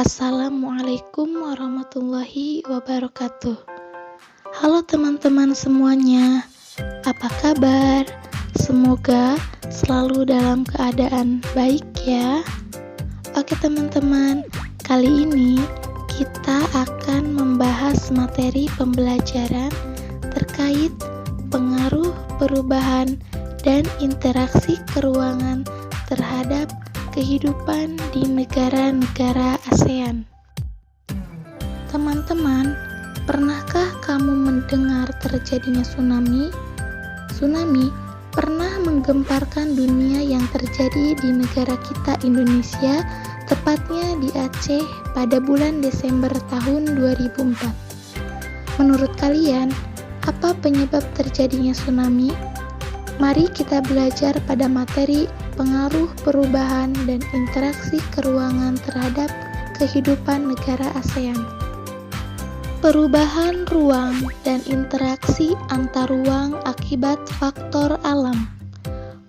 Assalamualaikum warahmatullahi wabarakatuh. Halo teman-teman semuanya, apa kabar? Semoga selalu dalam keadaan baik ya. Oke teman-teman, kali ini kita akan membahas materi pembelajaran terkait pengaruh perubahan dan interaksi keruangan terhadap kehidupan di negara-negara ASEAN. Teman-teman, pernahkah kamu mendengar terjadinya tsunami? Tsunami pernah menggemparkan dunia yang terjadi di negara kita Indonesia, tepatnya di Aceh pada bulan Desember tahun 2004. Menurut kalian, apa penyebab terjadinya tsunami? Mari kita belajar pada materi pengaruh perubahan dan interaksi keruangan terhadap kehidupan negara ASEAN. Perubahan ruang dan interaksi antar ruang akibat faktor alam.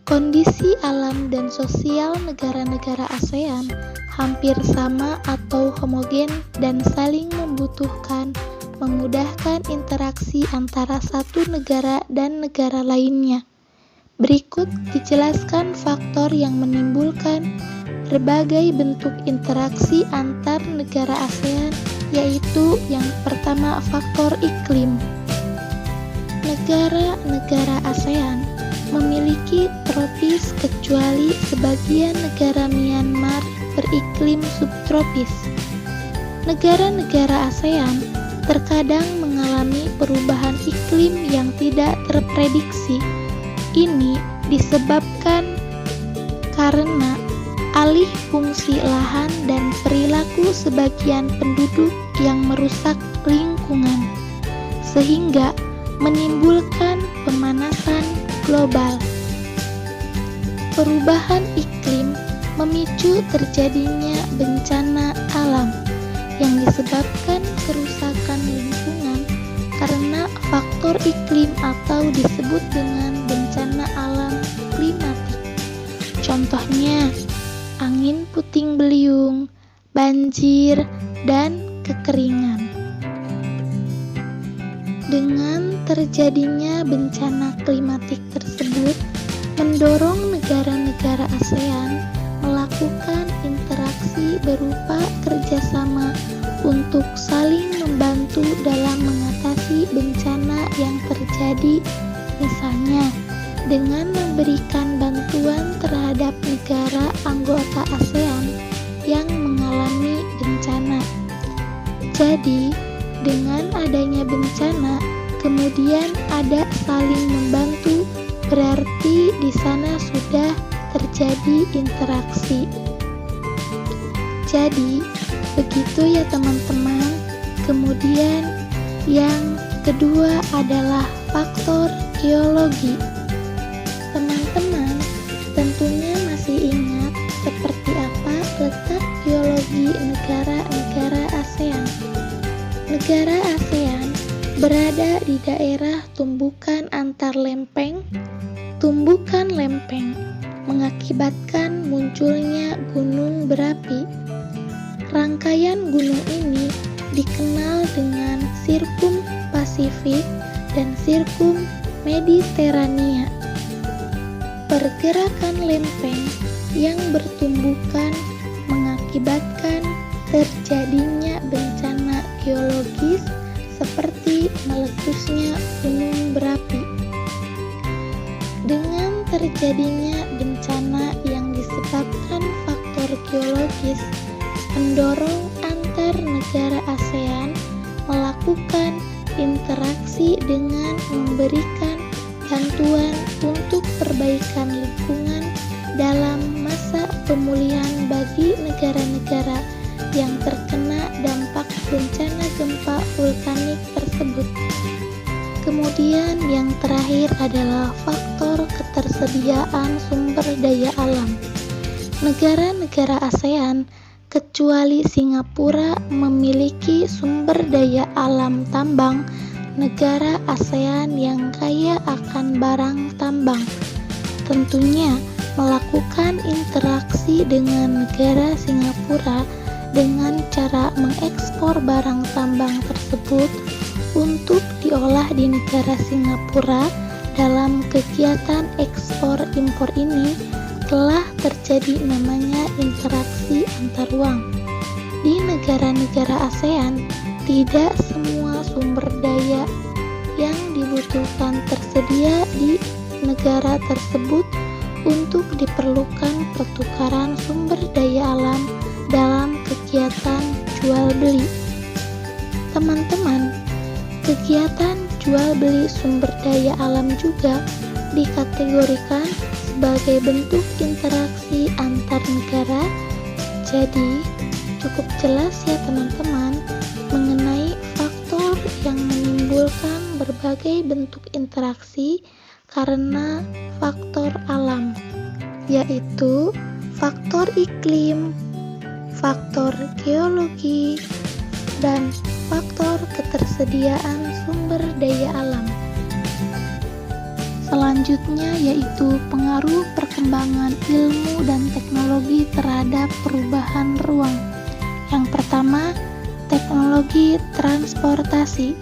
Kondisi alam dan sosial negara-negara ASEAN hampir sama atau homogen dan saling membutuhkan, memudahkan interaksi antara satu negara dan negara lainnya. Berikut dijelaskan faktor yang menimbulkan berbagai bentuk interaksi antar negara ASEAN, yaitu yang pertama faktor iklim. Negara-negara ASEAN memiliki tropis kecuali sebagian negara Myanmar beriklim subtropis. Negara-negara ASEAN terkadang mengalami perubahan iklim yang tidak terprediksi. Ini disebabkan karena alih fungsi lahan dan perilaku sebagian penduduk yang merusak lingkungan, sehingga menimbulkan pemanasan global. Perubahan iklim memicu terjadinya bencana alam yang disebabkan kerusakan lingkungan karena faktor iklim atau disebut dengan bencana alam klimatik. Contohnya, angin puting beliung, banjir, dan kekeringan. Dengan terjadinya bencana klimatik tersebut, mendorong negara-negara ASEAN melakukan interaksi berupa kerjasama untuk saling membantu dalam mengatasi bencana yang terjadi, misalnya dengan memberikan bantuan terhadap negara anggota ASEAN yang mengalami bencana. Jadi, dengan adanya bencana, kemudian ada saling membantu, berarti di sana sudah terjadi interaksi. Jadi, begitu ya teman-teman. Kemudian yang kedua adalah faktor geologi. Teman-teman tentunya masih ingat seperti apa letak geologi negara-negara ASEAN. Negara ASEAN berada di daerah tumbukan antar lempeng. Tumbukan lempeng mengakibatkan munculnya gunung berapi. Rangkaian gunung ini dikenal dengan sirkum Pasifik dan sirkum Mediterania. Pergerakan lempeng yang bertumbukan mengakibatkan terjadinya bencana geologis seperti meletusnya gunung berapi. Dengan terjadinya bencana yang disebabkan faktor geologis, mendorong antar negara ASEAN melakukan interaksi dengan memberikan bantuan untuk perbaikan lingkungan dalam masa pemulihan bagi negara-negara yang terkena dampak bencana gempa vulkanik tersebut. Kemudian yang terakhir adalah faktor ketersediaan sumber daya alam. Negara-negara ASEAN kecuali Singapura memiliki sumber daya alam tambang, negara ASEAN yang kaya akan barang tambang. Tentunya melakukan interaksi dengan negara Singapura dengan cara mengekspor barang tambang tersebut untuk diolah di negara Singapura. Dalam kegiatan ekspor impor ini telah terjadi namanya interaksi antar uang. Di negara-negara ASEAN, tidak semua sumber daya yang dibutuhkan tersedia di negara tersebut untuk diperlukan pertukaran sumber daya alam dalam kegiatan jual beli. Teman-teman, kegiatan jual beli sumber daya alam juga dikategorikan sebagai bentuk interaksi antar negara. Jadi, cukup jelas ya teman-teman mengenai faktor yang menimbulkan berbagai bentuk interaksi karena faktor alam, yaitu faktor iklim, faktor geologi, dan faktor ketersediaan sumber daya alam. Selanjutnya yaitu pengaruh perkembangan ilmu dan teknologi terhadap perubahan ruang. Yang pertama, teknologi transportasi,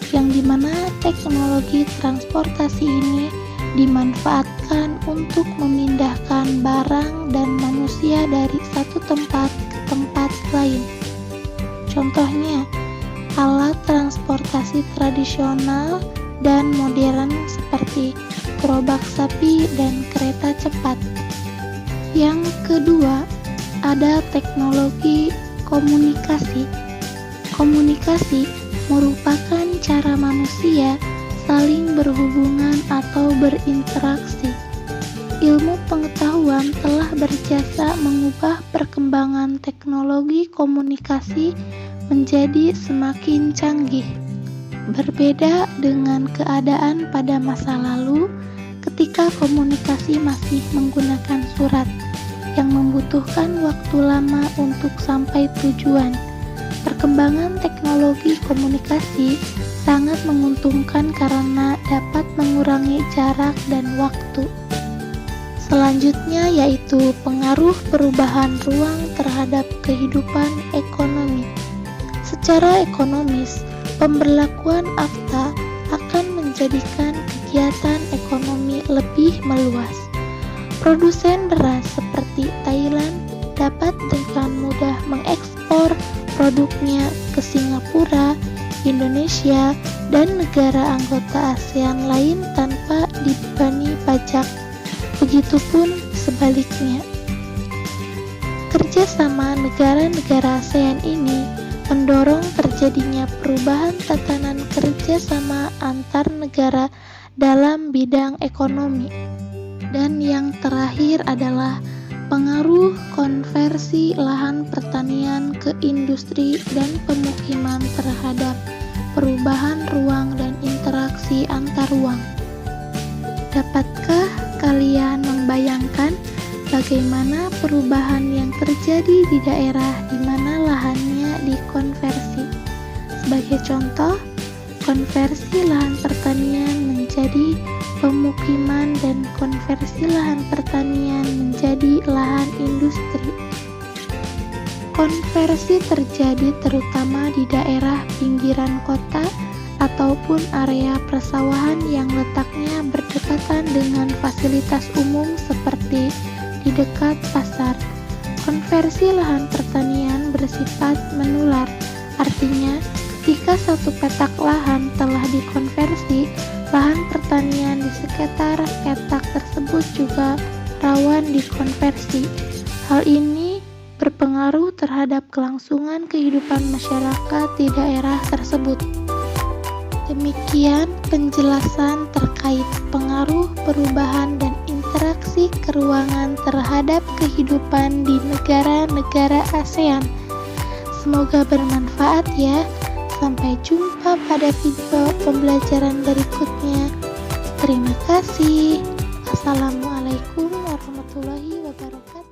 yang dimana teknologi transportasi ini dimanfaatkan untuk memindahkan barang dan manusia dari satu tempat ke tempat lain. Contohnya, alat transportasi tradisional dan modern seperti gerobak sapi dan kereta cepat. Yang kedua, ada teknologi komunikasi. Komunikasi merupakan cara manusia saling berhubungan atau berinteraksi. Ilmu pengetahuan telah berjasa mengubah perkembangan teknologi komunikasi menjadi semakin canggih. Berbeda dengan keadaan pada masa lalu ketika komunikasi masih menggunakan surat yang membutuhkan waktu lama untuk sampai tujuan. Perkembangan teknologi komunikasi sangat menguntungkan karena dapat mengurangi jarak dan waktu. Selanjutnya yaitu pengaruh perubahan ruang terhadap kehidupan ekonomi. Secara ekonomis, pemberlakuan AFTA akan menjadikan kegiatan ekonomi lebih meluas. Produsen beras seperti Thailand dapat dengan mudah mengekspor produknya ke Singapura, Indonesia, dan negara anggota ASEAN lain tanpa dibebani pajak. Begitupun sebaliknya. Kerjasama negara-negara ASEAN ini mendorong terjadinya perubahan tatanan kerjasama antar negara dalam bidang ekonomi. Dan yang terakhir adalah pengaruh konversi lahan pertanian ke industri dan pemukiman terhadap perubahan ruang dan interaksi antar ruang. Dapatkah kalian membayangkan bagaimana perubahan yang terjadi di daerah di mana lahannya dikonversi? Sebagai contoh, konversi lahan pertanian menjadi pemukiman dan konversi lahan pertanian menjadi lahan industri. Konversi terjadi terutama di daerah pinggiran kota ataupun area persawahan yang letaknya berdekatan dengan fasilitas umum seperti di dekat pasar. Konversi lahan pertanian bersifat menular, artinya ketika satu petak lahan telah dikonversi, lahan pertanian di sekitar petak tersebut juga rawan dikonversi. Hal ini berpengaruh terhadap kelangsungan kehidupan masyarakat di daerah tersebut. Demikian penjelasan terkait pengaruh perubahan dan interaksi keruangan terhadap kehidupan di negara-negara ASEAN. Semoga bermanfaat ya. Sampai jumpa pada video pembelajaran berikutnya. Terima kasih. Assalamualaikum warahmatullahi wabarakatuh.